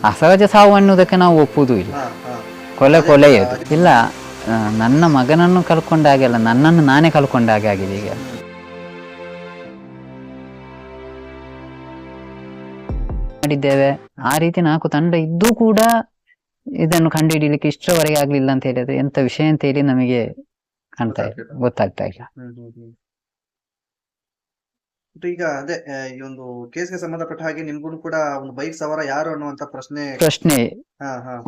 ಅಸಹಜ ಸಾವು ಅನ್ನೋದಕ್ಕೆ ನಾವು ಒಪ್ಪುವುದೂ ಇಲ್ಲ. ಹಾ ಹಾ ಕೊಲೆ ಕೊಲೆಯದು ಇಲ್ಲ. ನನ್ನ ಮಗನನ್ನು ಕಳ್ಕೊಂಡ ಹಾಗೆ ಅಲ್ಲ, ನನ್ನನ್ನು ನಾನೇ ಕಳ್ಕೊಂಡ ಹಾಗೆ ಆಗಿದೆ ಈಗ. ಮಾಡಿದ್ದೇವೆ ಆ ರೀತಿ 4 ತಂಡ ಇದ್ದೂ ಕೂಡ ಇದನ್ನು ಕಂಡುಹಿಡಿಯಲಿಕ್ಕೆ ಇಷ್ಟರವರೆಗೆ ಆಗ್ಲಿಲ್ಲ ಅಂತ ಹೇಳಿದ್ರೆ ಎಂತ ವಿಷಯ ಅಂತ ಹೇಳಿ ನಮಗೆ ಗೊತ್ತಾಗ್ತಾ ಇಲ್ಲ. ಈಗ ಅದೇ ಈ ಒಂದು ಕೇಸ್ಗೆ ಸಂಬಂಧಪಟ್ಟ ಹಾಗೆ ನಿಮ್ಗೂ ಕೂಡ ಒಂದು ಬೈಕ್ ಸವಾರ ಯಾರು ಅನ್ನುವಂತ ಪ್ರಶ್ನೆ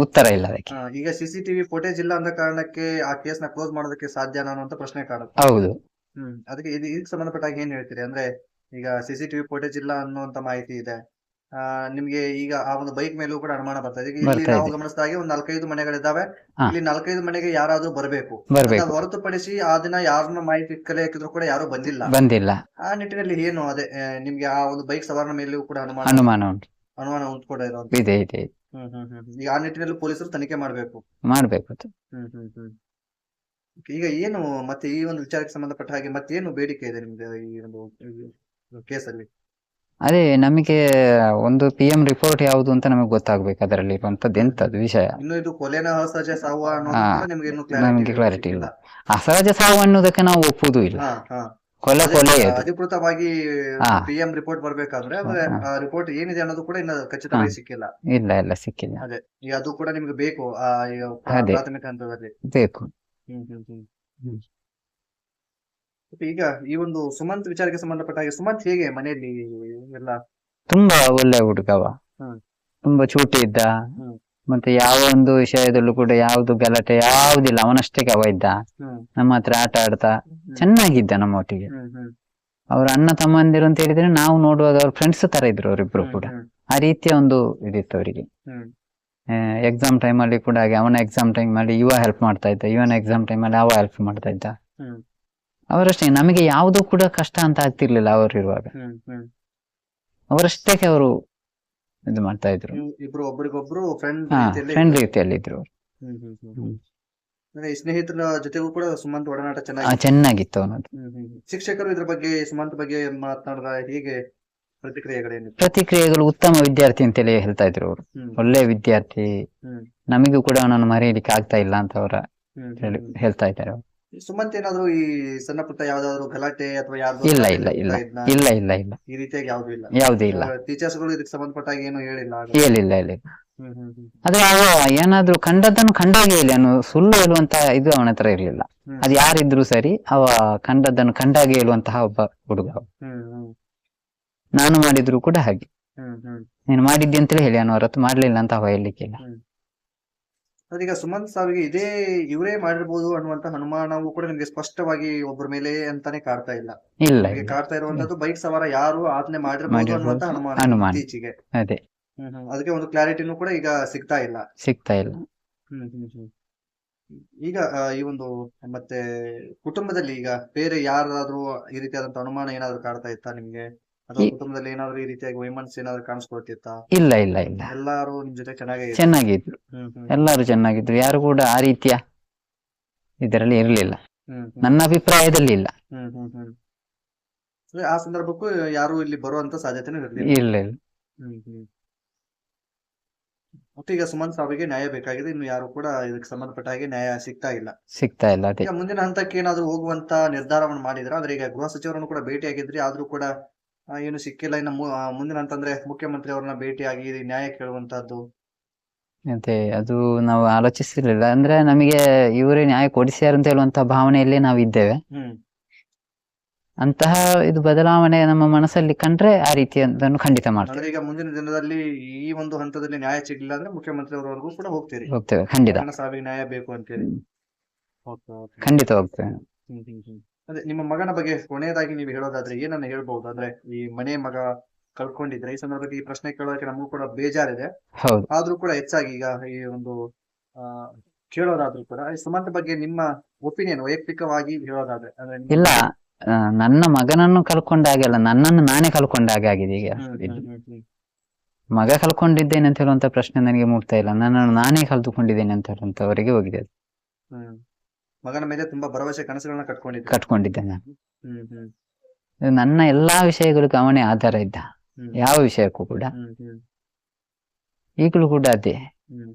ಉತ್ತರ ಇಲ್ಲ ಅದಕ್ಕೆ. ಈಗ CCTV ಫುಟೇಜ್ ಇಲ್ಲ ಅಂದ ಕಾರಣಕ್ಕೆ ಆ ಕೇಸ್ ನ ಕ್ಲೋಸ್ ಮಾಡೋದಕ್ಕೆ ಸಾಧ್ಯ ಅನ್ನುವಂತ ಪ್ರಶ್ನೆ ಕಾಡುತ್ತೆ. ಹೌದು. ಅದಕ್ಕೆ ಇದಕ್ಕೆ ಸಂಬಂಧಪಟ್ಟ ಹಾಗೆ ಏನ್ ಹೇಳ್ತೀರಿ? ಅಂದ್ರೆ ಈಗ CCTV ಫುಟೇಜ್ ಇಲ್ಲ ಅನ್ನುವಂತ ಮಾಹಿತಿ ಇದೆ, ನಿಮ್ಗೆ ಈಗ ಆ ಒಂದು ಬೈಕ್ ಮೇಲೂ ಕೂಡ ಅನುಮಾನ ಬರ್ತಾ ಇದೆ. ಇಲ್ಲಿ ನಾವು ಗಮನಿಸಿದ ಹಾಗೆ ಒಂದು 4-5 ಮನೆಗಳಿದ್ದಾವೆ. ಇಲ್ಲಿ 4-5 ಮನೆಗೆ ಯಾರಾದ್ರೂ ಬರಬೇಕು, ಹೊರತುಪಡಿಸಿ ಆ ದಿನ ಯಾರನ್ನ ಮಾಹಿತಿ ಕಲೆ ಹಾಕಿದ್ರು ಕೂಡ ಯಾರು ಬಂದಿಲ್ಲ. ಆ ನಿಟ್ಟಿನಲ್ಲಿ ಏನು ಅದೇ ನಿಮ್ಗೆ ಆ ಒಂದು ಬೈಕ್ ಸವಾರನ ಮೇಲೂ ಕೂಡ ಅನುಮಾನ ಉಂಟುಕೊಂಡಿರೋ ಈಗ ಆ ನಿಟ್ಟಿನಲ್ಲಿ ಪೊಲೀಸರು ತನಿಖೆ ಮಾಡ್ಬೇಕು. ಈಗ ಏನು ಮತ್ತೆ ಈ ಒಂದು ವಿಚಾರಕ್ಕೆ ಸಂಬಂಧಪಟ್ಟ ಹಾಗೆ ಮತ್ತೇನು ಬೇಡಿಕೆ ಇದೆ ನಿಮ್ಗೆ ಈ ಒಂದು ಕೇಸಲ್ಲಿ? ಅದೇ ನಮಗೆ ಒಂದು PM ರಿಪೋರ್ಟ್ ಯಾವುದು ಅಂತ ನಮಗೆ ಗೊತ್ತಾಗ್ಬೇಕು, ಅದರಲ್ಲಿ ಇರುವಂತದ್ದು ಎಂತದ್ದು ವಿಷಯ. ಇನ್ನು ಇದು ಕೊಲೆನ ಅಸಹಜ ಸಾವು ನಮಗೆ ಕ್ಲಾರಿಟಿ ಇಲ್ಲ. ಅಸಹಜ ಸಾವು ಅನ್ನೋದಕ್ಕೆ ನಾವು ಒಪ್ಪುವುದೂ ಇಲ್ಲ. ಕೊಲೆ ಅಧಿಕೃತವಾಗಿ PM ರಿಪೋರ್ಟ್ ಬರ್ಬೇಕಾದ್ರೆ ರಿಪೋರ್ಟ್ ಏನಿದೆ ಅನ್ನೋದು ಕೂಡ ಇನ್ನು ಖಚಿತವಾಗಿ ಸಿಕ್ಕಿಲ್ಲ. ಇಲ್ಲ ಸಿಕ್ಕಿಲ್ಲ. ಅದೇ ಈಗ ಅದು ಕೂಡ ನಿಮ್ಗೆ ಬೇಕು ಪ್ರಾಥಮಿಕ ಹಂತದಲ್ಲಿ ಬೇಕು. ಈಗ ಈ ಒಂದು ಸುಮಂತ್ ವಿಚಾರಕ್ಕೆ ಸಂಬಂಧಪಟ್ಟ ಹಾಗೆ ಸುಮಂತ್ ಹೇಗೆ ಮನೆಯಲ್ಲಿ ಎಲ್ಲ? ತುಂಬಾ ಒಳ್ಳೆ ಹುಡುಗವ, ತುಂಬಾ ಚೂಟಿ ಇದ್ದ. ಮತ್ತೆ ಯಾವ ಒಂದು ವಿಷಯದಲ್ಲೂ ಕೂಡ ಯಾವ್ದು ಗಲಾಟೆ ಯಾವುದಿಲ್ಲ, ಅವನಷ್ಟಕ್ಕೆ ಅವ ಇದ್ದ. ನಮ್ಮ ಹತ್ರ ಆಟ ಆಡ್ತಾ ಚೆನ್ನಾಗಿದ್ದ ನಮ್ಮ ಒಟ್ಟಿಗೆ. ಅವ್ರ ಅಣ್ಣ ತಮ್ಮಂದಿರು ಅಂತ ಹೇಳಿದ್ರೆ ನಾವು ನೋಡುವಾಗ ಅವ್ರ ಫ್ರೆಂಡ್ಸ್ ತರ ಇದ್ರು ಅವರಿಬ್ರು ಕೂಡ. ಆ ರೀತಿಯ ಒಂದು ಇದಿತ್ತು ಅವರಿಗೆ. ಎಕ್ಸಾಮ್ ಟೈಮ್ ಅಲ್ಲಿ ಕೂಡ ಹಾಗೆ, ಅವನ ಎಕ್ಸಾಮ್ ಟೈಮ್ ಅಲ್ಲಿ ಇವ ಹೆಲ್ಪ್ ಮಾಡ್ತಾ ಇದ್ದ, ಇವನ ಎಕ್ಸಾಮ್ ಟೈಮ್ ಅಲ್ಲಿ ಅವ ಹೆಲ್ಪ್ ಮಾಡ್ತಾ ಇದ್ದ. ಅವರಷ್ಟೇ, ನಮಗೆ ಯಾವುದು ಕೂಡ ಕಷ್ಟ ಅಂತ ಆಗ್ತಿರ್ಲಿಲ್ಲ ಅವರಿರುವಾಗ. ಅವರಷ್ಟಕ್ಕೆ ಅವರು ಇದು ಮಾಡ್ತಾ ಇದ್ರು. ಇಬ್ರು ಒಬ್ಬರಿಗೊಬ್ರು ಫ್ರೆಂಡ್ ರೀತಿಯಲ್ಲಿ ಇದ್ರು. ಸ್ನೇಹಿತರ ಜೊತೆಗೂ ಕೂಡ ಸುಮಂತ್ ಒಡನಾಟ ಚೆನ್ನಾಗಿತ್ತು ಅವನದು. ಶಿಕ್ಷಕರು ಇದ್ರ ಬಗ್ಗೆ ಸುಮಂತ್ ಬಗ್ಗೆ ಮಾತನಾಡಿದ ಹೇಗೆ ಪ್ರತಿಕ್ರಿಯೆಗಳು? ಉತ್ತಮ ವಿದ್ಯಾರ್ಥಿ ಅಂತೇಳಿ ಹೇಳ್ತಾ ಇದ್ರು ಅವರು. ಒಳ್ಳೆ ವಿದ್ಯಾರ್ಥಿ, ನಮಗೂ ಕೂಡ ಅವನನ್ನು ಮರೆಯಲಿಕ್ಕೆ ಆಗ್ತಾ ಇಲ್ಲ ಅಂತ ಅವರ ಹೇಳ್ತಾ ಇದ್ದಾರೆ. ಸುಮಂತ್ ಏನಾದ್ರು ಈ ಸಣ್ಣ ಪುಟ್ಟ ಯಾವ್ದಾದ್ರು ಗಲಾಟೆ ಅಥವಾ ಇಲ್ಲ ಈ ರೀತಿಯಾಗಿ ಯಾವುದೂ ಇಲ್ಲ. ಟೀಚರ್ಸ್ ಗಳು ಇದಕ್ಕೆ ಸಂಬಂಧಪಟ್ಟಾಗ ಏನು ಹೇಳಿಲ್ಲ. ಆದ್ರೆ ಅವ ಏನಾದ್ರು ಕಂಡದ್ದನ್ನು ಕಂಡಾಗೆ ಹೇಳಿ ಅನ್ನೋ ಸುಳ್ಳು ಹೇಳುವಂತ ಇದು ಅವನ ಹತ್ರ ಇರ್ಲಿಲ್ಲ. ಅದು ಯಾರಿದ್ರು ಸರಿ, ಅವ ಕಂಡದ್ದನ್ನು ಕಂಡಾಗೆ ಹೇಳುವಂತಹ ಒಬ್ಬ ಹುಡುಗ. ನಾನು ಮಾಡಿದ್ರು ಕೂಡ ಹಾಗೆ, ನೀನು ಮಾಡಿದ್ದೆ ಅಂತಲೇ ಹೇಳಿ, ಅವನ ಹೊರತು ಮಾಡ್ಲಿಲ್ಲ ಅಂತ ಅವ ಹೇಳಲಿಕ್ಕಿಲ್ಲ. ಅದೀಗ ಸುಮಂತ್ ಸಾವಿಗೆ ಇವರೇ ಮಾಡಿರ್ಬೋದು ಅನ್ನುವಂತ ಅನುಮಾನವೂ ಕೂಡ ನಿಮ್ಗೆ ಸ್ಪಷ್ಟವಾಗಿ ಒಬ್ಬರ ಮೇಲೆ ಅಂತಾನೆ ಕಾಡ್ತಾ ಇಲ್ಲ. ಕಾಡ್ತಾ ಇರುವಂತದ್ದು ಬೈಕ್ ಸವಾರ ಯಾರು ಆಜ್ಞೆ ಮಾಡಿರ್ಬೋದು ಅನ್ನುವಂತ ಅನುಮಾನ ಇತ್ತೀಚೆಗೆ. ಅದಕ್ಕೆ ಒಂದು ಕ್ಲಾರಿಟಿನೂ ಕೂಡ ಈಗ ಸಿಗ್ತಾ ಇಲ್ಲ. ಈಗ ಈ ಒಂದು ಮತ್ತೆ ಕುಟುಂಬದಲ್ಲಿ ಈಗ ಬೇರೆ ಯಾರಾದ್ರೂ ಈ ರೀತಿಯಾದಂತ ಅನುಮಾನ ಏನಾದ್ರು ಕಾಡ್ತಾ ಇತ್ತಾ ನಿಮ್ಗೆ? ಅಥವಾ ಕುಟುಂಬದಲ್ಲಿ ಏನಾದ್ರು ಈ ರೀತಿಯಾಗಿ ವೈಮನಸ್ಸು ಏನಾದ್ರು ಕಾಣಿಸ್ಕೊಳ್ತಿತ್ತಾ? ಇಲ್ಲ. ಎಲ್ಲಾರು ನಿಮ್ ಜೊತೆ ಚೆನ್ನಾಗಿದ್ರು. ಎಲ್ಲಾರು ಚೆನ್ನಾಗಿದ್ರು. ಯಾರು ಕೂಡ ಆ ರೀತಿಯ ಇದರಲ್ಲಿ ಇರ್ಲಿಲ್ಲ, ನನ್ನ ಅಭಿಪ್ರಾಯದಲ್ಲಿ ಇಲ್ಲ. ಆ ಸಂದರ್ಭಕ್ಕೂ ಯಾರು ಇಲ್ಲಿ ಬರುವಂತ ಸಾಧ್ಯತೆ ಇಲ್ಲ. ಮತ್ತೆ ಈಗ ಸುಮಂತ್ ಸಾವಿಗೆ ನ್ಯಾಯ ಬೇಕಾಗಿದೆ, ಇನ್ನು ಯಾರು ಕೂಡ ಇದಕ್ಕೆ ಸಂಬಂಧಪಟ್ಟ ಹಾಗೆ ನ್ಯಾಯ ಸಿಗ್ತಾ ಇಲ್ಲ. ಈಗ ಮುಂದಿನ ಹಂತಕ್ಕೆ ಏನಾದ್ರು ಹೋಗುವಂತ ನಿರ್ಧಾರವನ್ನು ಮಾಡಿದ್ರ? ಅಂದ್ರೆ ಈಗ ಗೃಹ ಸಚಿವರನ್ನು ಕೂಡ ಭೇಟಿಯಾಗಿದ್ರಿ, ಆದ್ರೂ ಕೂಡ ಏನು ಸಿಕ್ಕಿಲ್ಲ. ಇನ್ನು ಮುಂದಿನ ಅಂತಂದ್ರೆ ಮುಖ್ಯಮಂತ್ರಿ ಅವ್ರನ್ನ ಭೇಟಿಯಾಗಿ ನ್ಯಾಯ ಕೇಳುವಂತದ್ದು ಮತ್ತೆ ಅದು ನಾವು ಆಲೋಚಿಸಿರ್ಲಿಲ್ಲ. ಅಂದ್ರೆ ನಮಗೆ ಇವರೇ ನ್ಯಾಯ ಕೊಡಿಸ್ಯಾರ ಅಂತ ಹೇಳುವಂತ ಭಾವನೆಯಲ್ಲೇ ನಾವು ಇದ್ದೇವೆ. ಅಂತಹ ಇದು ಬದಲಾವಣೆ ನಮ್ಮ ಮನಸ್ಸಲ್ಲಿ ಕಂಡ್ರೆ ಆ ರೀತಿಯದನ್ನು ಖಂಡಿತ ಮಾಡ್ತೇವೆ. ಈಗ ಮುಂದಿನ ದಿನದಲ್ಲಿ ಈ ಒಂದು ಹಂತದಲ್ಲಿ ನ್ಯಾಯ ಸಿಗ್ಲಿಲ್ಲ ಅಂದ್ರೆ ಮುಖ್ಯಮಂತ್ರಿ ಅವರವರೆಗೂ ಕೂಡ ಹೋಗ್ತೇವೆ ಖಂಡಿತ. ಸಾವಿಗೆ ನ್ಯಾಯ ಬೇಕು ಅಂತೇಳಿ ಖಂಡಿತ ಹೋಗ್ತೇವೆ. ಅದೇ ನಿಮ್ಮ ಮಗನ ಬಗ್ಗೆ ಕೊನೆಯದಾಗಿ ನೀವು ಹೇಳೋದಾದ್ರೆ ಏನನ್ನ ಹೇಳ್ಬಹುದು? ಅಂದ್ರೆ ಈ ಮನೆ ಮಗ ಕಳ್ಕೊಂಡಿದ್ರೆ ಈ ಸಂದರ್ಭದಲ್ಲಿ ಈ ಪ್ರಶ್ನೆ ಕೇಳೋದಕ್ಕೆ ನಮಗೂ ಕೂಡ ಬೇಜಾರಿದೆ. ಆದ್ರೂ ಕೂಡ ಹೆಚ್ಚಾಗಿ ಈಗ ಈ ಒಂದು ಕೇಳೋದಾದ್ರೂ ಕೂಡ ಸುಮಂತ್ ಬಗ್ಗೆ ನಿಮ್ಮ ಒಪಿನಿಯನ್ ವೈಯಕ್ತಿಕವಾಗಿ ಹೇಳೋದಾದ್ರೆ? ಇಲ್ಲ, ನನ್ನ ಮಗನನ್ನು ಕಳ್ಕೊಂಡ ಹಾಗೆ ಅಲ್ಲ, ನನ್ನನ್ನು ನಾನೇ ಕಳ್ಕೊಂಡ ಹಾಗೆ ಆಗಿದೆ ಈಗ. ಮಗ ಕಳ್ಕೊಂಡಿದ್ದೇನೆ ಅಂತ ಹೇಳುವಂತ ಪ್ರಶ್ನೆ ನನಗೆ ಮೂಡ್ತಾ ಇಲ್ಲ, ನನ್ನನ್ನು ನಾನೇ ಕಳೆದುಕೊಂಡಿದ್ದೇನೆ ಅಂತ ಹೇಳುವಂತವರೆಗೆ ಹೋಗಿದೆ. ಮಗನ ಮೇಲೆ ತುಂಬಾ ಭರವಸೆ ಕನಸುಗಳನ್ನ ಕಟ್ಕೊಂಡಿದ್ದೆ ನಾನು. ನನ್ನ ಎಲ್ಲಾ ವಿಷಯಗಳಿಗೂ ಅವನೇ ಆಧಾರ ಇದ್ದ, ಯಾವ ವಿಷಯಕ್ಕೂ ಕೂಡ. ಈಗಲೂ ಕೂಡ ಅದೇ. ಹ್ಮ್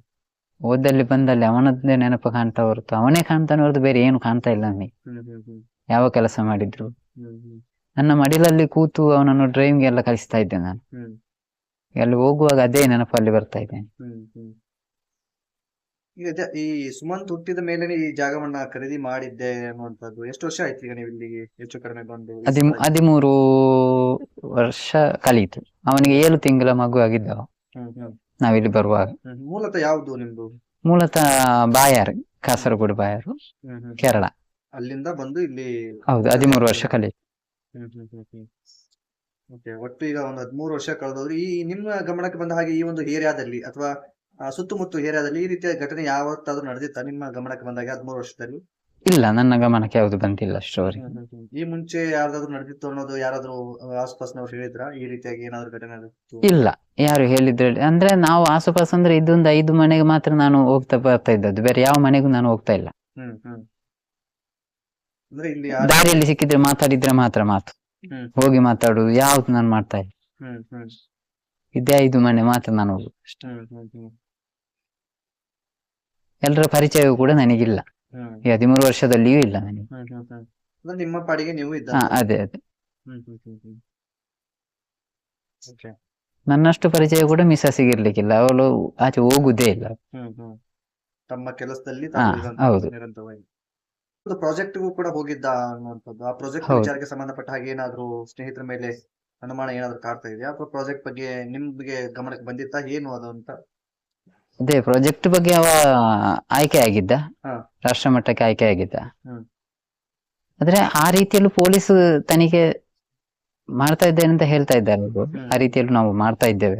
ಓದಲ್ಲಿ ಬಂದಲ್ಲಿ ಅವನದ್ದೇ ನೆನಪು ಕಾಣ್ತಾ ಹೊರತು ಅವನೇ ಕಾಣ್ತಾನೆ ಹೊರತು ಬೇರೆ ಏನು ಕಾಣ್ತಾ ಇಲ್ಲ ನನಗೆ. ಹ್ಮ್ ಹ್ಮ್ ಹ್ಮ್ ಯಾವ ಕೆಲಸ ಮಾಡಿದ್ರು ಹ್ಮ್ ಹ್ಮ್ ನನ್ನ ಮಡಿಲಲ್ಲಿ ಕೂತು ಅವನನ್ನು ಡ್ರೈವಿಂಗ್ ಎಲ್ಲ ಕಲಿಸ್ತಾ ಇದ್ದೆ ನಾನು. ಹ್ಮ್ ಎಲ್ಲಿ ಹೋಗುವಾಗ ಅದೇ ನೆನಪಲ್ಲಿ ಬರ್ತಾ ಇದ್ದೇನೆ. ಹ್ಮ್ ಹ್ಮ್ ಈಗ ಈ ಸುಮಂತ್ ಹುಟ್ಟಿದ ಮೇಲೆ ಈ ಜಾಗವನ್ನ ಖರೀದಿ ಮಾಡಿದ್ದೆ ಅನ್ನುವಂಥದ್ದು ಎಷ್ಟು ವರ್ಷ ಆಯ್ತು ಈಗ ನೀವು ಇಲ್ಲಿಗೆ ಹೆಚ್ಚು ಕಡಿಮೆ ಬಂದು? 13 ವರ್ಷ ಕಳೀತು. ಅವನಿಗೆ 7 ತಿಂಗಳ ಮಗು ಆಗಿದ್ದವ ಹ್ಮ್ ಹ್ಮ್ ನಾವಿಲ್ಲಿ ಬರುವಾಗ. ಮೂಲತಃ ಯಾವ್ದು ನಿಮ್ದು? ಮೂಲತಃ ಬಾಯಾರು, ಕಾಸರಗೋಡು ಬಾಯಾರು, ಕೇರಳ. ಅಲ್ಲಿಂದ ಬಂದು ಇಲ್ಲಿ? ಹೌದು, 13 ವರ್ಷ ಕಳೀತು. ಓಕೆ. ಒಟ್ಟು ಈಗ ಒಂದು 13 ವರ್ಷ ಕಳೆದೋದ್ರೆ ಈ ನಿಮ್ಮ ಗಮನಕ್ಕೆ ಬಂದ ಹಾಗೆ ಈ ಒಂದು ಏರಿಯಾದಲ್ಲಿ ಅಥವಾ ಸುತ್ತಮುತ್ತ ಏರಿಯಾದಲ್ಲಿ ಈ ರೀತಿಯ ಘಟನೆ ಯಾವತ್ತಾದ್ರೂ ನಡೆದಿತ್ತಾ ನಿಮ್ಮ ಗಮನಕ್ಕೆ ಬಂದಾಗ 13 ವರ್ಷದಲ್ಲಿ? ಇಲ್ಲ, ನನ್ನ ಗಮನಕ್ಕೆ ಯಾವ್ದು ಬಂದಿಲ್ಲ ಸ್ಟೋರಿ. ಈ ಮುಂಚೆ ಯಾವ್ದಾದ್ರು ನಡೆದಿತ್ತು ಅನ್ನೋದು ಯಾರಾದ್ರೂ ಆಸುಪಾಸಿನವ್ರು ಹೇಳಿದ್ರ ಈ ರೀತಿಯಾಗಿ ಏನಾದ್ರು ಘಟನೆ ನಡೆದಿತ್ತು? ಇಲ್ಲ, ಯಾರು ಹೇಳಿದ್ರು ಅಂದ್ರೆ ನಾವು ಆಸುಪಾಸು ಅಂದ್ರೆ ಇದೊಂದು 5 ಮನೆಗೆ ಮಾತ್ರ ನಾನು ಹೋಗ್ತಾ ಬರ್ತಾ ಇದ್ದದ್ದು, ಬೇರೆ ಯಾವ ಮನೆಗೂ ನಾನು ಹೋಗ್ತಾ ಇಲ್ಲ. ಅಂದ್ರೆ ಇಲ್ಲಿ ದಾರಿಯಲ್ಲಿ ಸಿಕ್ಕಿದ್ರೆ ಮಾತಾಡಿದ್ರೆ ಮಾತ್ರ ಮಾತು, ಹೋಗಿ ಮಾತಾಡುದು ಯಾವ್ದು ನಾನು ಮಾಡ್ತಾ ಇಲ್ಲ. ಇದೇ 5 ಮನೆ ಮಾತ್ರ ನಾನು ಹೋಗುದು ಅಷ್ಟೇ. ಎಲ್ಲರ ಪರಿಚಯವೂ ಕೂಡ ನನಗಿಲ್ಲ, ಈ 13 ವರ್ಷದಲ್ಲಿಯೂ ಇಲ್ಲ ನನಗೆ. ನಿಮ್ಮ ಪಾಡಿಗೆ ನೀವು ಇದ್ದ? ಅದೇ ಅದೇ. ನನ್ನಷ್ಟು ಪರಿಚಯ ಕೂಡ ಮಿಸ್ಸಸ್ಸಿಗಿರ್ಲಿಕ್ಕಿಲ್ಲ, ಅವಳು ಆಚೆ ಹೋಗುದೇ ಇಲ್ಲ. ತಮ್ಮ ಕೆಲಸದಲ್ಲಿ ಹೌದು. ಪ್ರಾಜೆಕ್ಟ್ಗೂ ಕೂಡ ಹೋಗಿದ್ದ ಅನ್ನುವಂಥದ್ದು. ಆ ಪ್ರಾಜೆಕ್ಟ್ ವಿಚಾರಕ್ಕೆ ಸಂಬಂಧಪಟ್ಟ ಹಾಗೆ ಏನಾದ್ರು ಸ್ನೇಹಿತರ ಮೇಲೆ ಅನುಮಾನ ಏನಾದ್ರು ಕಾಡ್ತಾ ಇದೆಯಾ ಅಥವಾ ಪ್ರಾಜೆಕ್ಟ್ ಬಗ್ಗೆ ನಿಮ್ಗೆ ಗಮನಕ್ಕೆ ಬಂದಿತ್ತಾ ಏನು ಅದು ಅಂತ? ಅದೇ ಪ್ರಾಜೆಕ್ಟ್ ಬಗ್ಗೆ ಅವ ಆಯ್ಕೆ ಆಗಿದ್ದ, ರಾಷ್ಟ್ರ ಮಟ್ಟಕ್ಕೆ ಆಯ್ಕೆ ಆಗಿದ್ದ. ಆದ್ರೆ ಆ ರೀತಿಯಲ್ಲೂ ಪೊಲೀಸ್ ತನಿಖೆ ಮಾಡ್ತಾ ಇದ್ದೇನೆ ಅಂತ ಹೇಳ್ತಾ ಇದ್ದಾರೆ ಅವರು. ಆ ರೀತಿಯಲ್ಲೂ ನಾವು ಮಾಡ್ತಾ ಇದ್ದೇವೆ.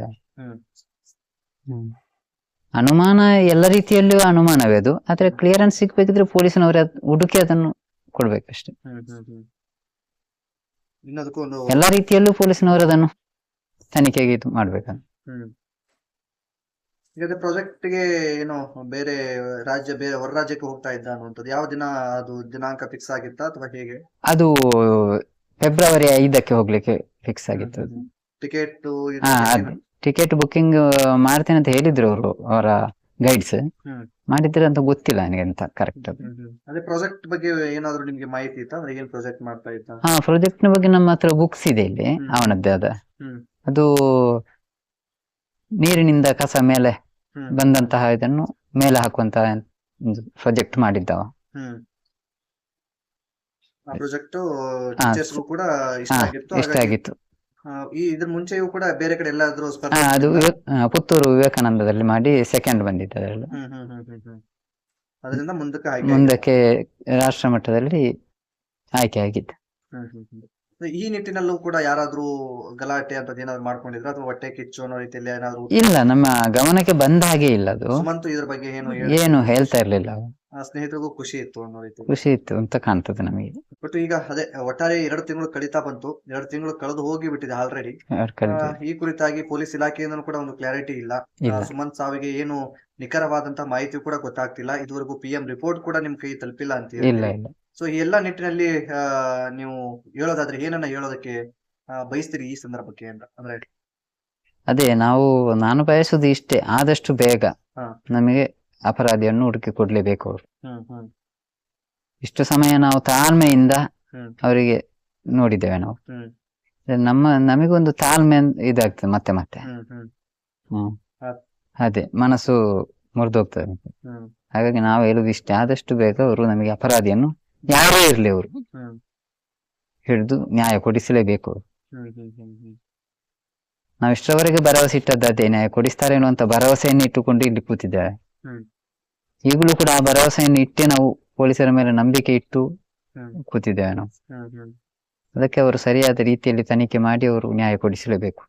ಅನುಮಾನ ಎಲ್ಲ ರೀತಿಯಲ್ಲೂ ಅನುಮಾನವೇ ಅದು, ಆದ್ರೆ ಕ್ಲಿಯರೆನ್ಸ್ ಸಿಗ್ಬೇಕಿದ್ರೆ ಪೊಲೀಸ್ನವರೇ ಹುಡುಕಿ ಅದನ್ನು ಕೊಡ್ಬೇಕಷ್ಟೆ. ಎಲ್ಲ ರೀತಿಯಲ್ಲೂ ಪೊಲೀಸ್ನವರು ಅದನ್ನು ತನಿಖೆಗೆ ಇದು ಮಾಡ್ಬೇಕಂತ. ಈಗ ಪ್ರಾಜೆಕ್ಟ್ ಗೆ ಏನೋ ಬೇರೆ ಹೊರ ರಾಜ್ಯಕ್ಕೆ ಹೋಗ್ತಾ ಇದ್ದ ಅನ್ನುವಂಥದ್ದು ಯಾವ ದಿನ ಅದು ದಿನಾಂಕ ಫಿಕ್ಸ್ ಆಗಿತ್ತಾ ಅಥವಾ ಹೇಗೆ? ಅದು ಫೆಬ್ರವರಿ 5ಕ್ಕೆ ಹೋಗ್ಲಿಕ್ಕೆ ಫಿಕ್ಸ್ ಆಗಿತ್ತು. ಟಿಕೆಟ್ ಬುಕ್ಕಿಂಗ್ ಮಾಡ್ತೇನೆ ಅಂತ ಹೇಳಿದ್ರು ಅವರು, ಅವರ ಗೈಡ್ಸ್ ಮಾಡಿದ್ರೆ ಅಂತ ಗೊತ್ತಿಲ್ಲ ನನಗೆ ಅಂತ ಕರೆಕ್ಟ್. ಅದೇ ಪ್ರಾಜೆಕ್ಟ್ ಬಗ್ಗೆ ಏನಾದ್ರು ನಿಮ್ಗೆ ಮಾಹಿತಿ ಇತ್ತಾ? ಅಂದ್ರೆ ಏನ್ ಪ್ರಾಜೆಕ್ಟ್ ಮಾಡ್ತಾ ಇದ್ದ? ಪ್ರಾಜೆಕ್ಟ್ ನ ಬಗ್ಗೆ ನಮ್ಮ ಹತ್ರ ಬುಕ್ಸ್ ಇದೆ ಇಲ್ಲಿ ಅವನದ್ದೇ ಅದ. ಅದು ನೀರಿನಿಂದ ಕಸ ಮೇಲೆ ಬಂದಂತಹ ಇದನ್ನು ಮೇಲೆ ಹಾಕುವಂತಹ ಒಂದು ಪ್ರಾಜೆಕ್ಟ್ ಮಾಡಿದ್ದವ. ಪ್ರಾಜೆಕ್ಟ್ ಕೂಡ ಇಷ್ಟ ಆಗಿತ್ತು. ಇದ್ರ ಮುಂಚೆಯೂ ಕೂಡ ಬೇರೆ ಕಡೆ ಎಲ್ಲಾದ್ರೂ ಅದು ಪುತ್ತೂರು ವಿವೇಕಾನಂದದಲ್ಲಿ ಮಾಡಿ ಸೆಕೆಂಡ್ ಬಂದಿತ್ತು ಅದರಲ್ಲಿ. ಅದರಿಂದ ಮುಂದಕ್ಕೆ ರಾಷ್ಟ್ರ ಮಟ್ಟದಲ್ಲಿ ಆಯ್ಕೆ ಆಗಿತ್ತು. ಈ ನಿಟ್ಟಿನಲ್ಲೂ ಕೂಡ ಯಾರಾದ್ರೂ ಗಲಾಟೆ ಅಂತ ಏನಾದ್ರು ಮಾಡ್ಕೊಂಡಿದ್ರ ಅಥವಾ ಹೊಟ್ಟೆ ಕಿಚ್ಚು ಅನ್ನೋ ರೀತಿಯಲ್ಲಿ ಏನಾದ್ರು? ಇಲ್ಲ, ನಮ್ಮ ಗಮನಕ್ಕೆ ಬಂದ ಹಾಗೆ ಇಲ್ಲ. ಅದು ಸುಮಂತ್ ಇದ್ರ ಬಗ್ಗೆ ಏನು ಹೇಳ್ತಾ ಇರ್ಲಿಲ್ಲ. ಸ್ನೇಹಿತರಿಗೂ ಖುಷಿ ಇತ್ತು ಅನ್ನೋ ರೀತಿ ಖುಷಿ ಇತ್ತು ಅಂತ ಕಾಣ್ತದೆ ನಮಗೆ. ಬಟ್ ಈಗ ಅದೇ ಒಟ್ಟಾರೆ 2 ತಿಂಗಳು ಕಳೀತಾ ಬಂತು, 2 ತಿಂಗಳು ಕಳೆದು ಹೋಗಿ ಬಿಟ್ಟಿದೆ ಆಲ್ರೆಡಿ. ಈ ಕುರಿತಾಗಿ ಪೊಲೀಸ್ ಇಲಾಖೆಯಿಂದ ಕೂಡ ಒಂದು ಕ್ಲಾರಿಟಿ ಇಲ್ಲ. ಸುಮಂತ್ ಸಾವಿಗೆ ಏನು ನಿಖರವಾದಂತಹ ಮಾಹಿತಿ ಕೂಡ ಗೊತ್ತಾಗ್ತಿಲ್ಲ. ಇದುವರೆಗೂ PM ರಿಪೋರ್ಟ್ ಕೂಡ ನಿಮ್ ಕೈ ತಲುಪಿಲ್ಲ ಅಂತ. ಇಲ್ಲ. ಸೊ ಈ ಎಲ್ಲಾ ನಿಟ್ಟಿನಲ್ಲಿ ನೀವು ಹೇಳೋದಾದ್ರೆ ಏನನ್ನ ಹೇಳೋದಕ್ಕೆ ಬಯಸ್ತೀರಿ ಈ ಸಂದರ್ಭಕ್ಕೆ ಅಂತ? ಅಂದ್ರೆ ಅದೇ ನಾನು ಬಯಸುದು ಇಷ್ಟೇ, ಆದಷ್ಟು ಬೇಗ ನಮಗೆ ಅಪರಾಧಿಯನ್ನು ಹುಡುಕಿ ಕೊಡ್ಲೇಬೇಕು ಅವರು. ಇಷ್ಟು ಸಮಯ ನಾವು ತಾಳ್ಮೆಯಿಂದ ಅವರಿಗೆ ನೋಡಿದ್ದೇವೆ ನಾವು. ನಮಗೊಂದು ತಾಳ್ಮೆ ಇದಾಗ್ತದೆ ಮತ್ತೆ ಮತ್ತೆ. ಅದೇ ಮನಸ್ಸು ಮುರಿದೋಗ್ತದೆ. ಹಾಗಾಗಿ ನಾವು ಹೇಳುದು ಇಷ್ಟೇ, ಆದಷ್ಟು ಬೇಗ ಅವರು ನಮಗೆ ಅಪರಾಧಿಯನ್ನು ಯಾರೇ ಇರ್ಲಿ ಅವರು ಹಿಡಿದು ನ್ಯಾಯ ಕೊಡಿಸಲೇಬೇಕು. ನಾವು ಇಷ್ಟರವರೆಗೆ ಭರವಸೆ ಇಟ್ಟದ್ದು ಅದೇ, ನ್ಯಾಯ ಕೊಡಿಸ್ತಾರೆ ಅನ್ನುವಂತ ಭರವಸೆಯನ್ನು ಇಟ್ಟುಕೊಂಡು ಇಲ್ಲಿ ಕೂತಿದ್ದೇವೆ. ಈಗಲೂ ಕೂಡ ಆ ಭರವಸೆಯನ್ನು ಇಟ್ಟೇ ನಾವು ಪೊಲೀಸರ ಮೇಲೆ ನಂಬಿಕೆ ಇಟ್ಟು ಕೂತಿದ್ದೇವೆ ನಾವು. ಅದಕ್ಕೆ ಅವರು ಸರಿಯಾದ ರೀತಿಯಲ್ಲಿ ತನಿಖೆ ಮಾಡಿ ಅವರು ನ್ಯಾಯ ಕೊಡಿಸಲೇಬೇಕು.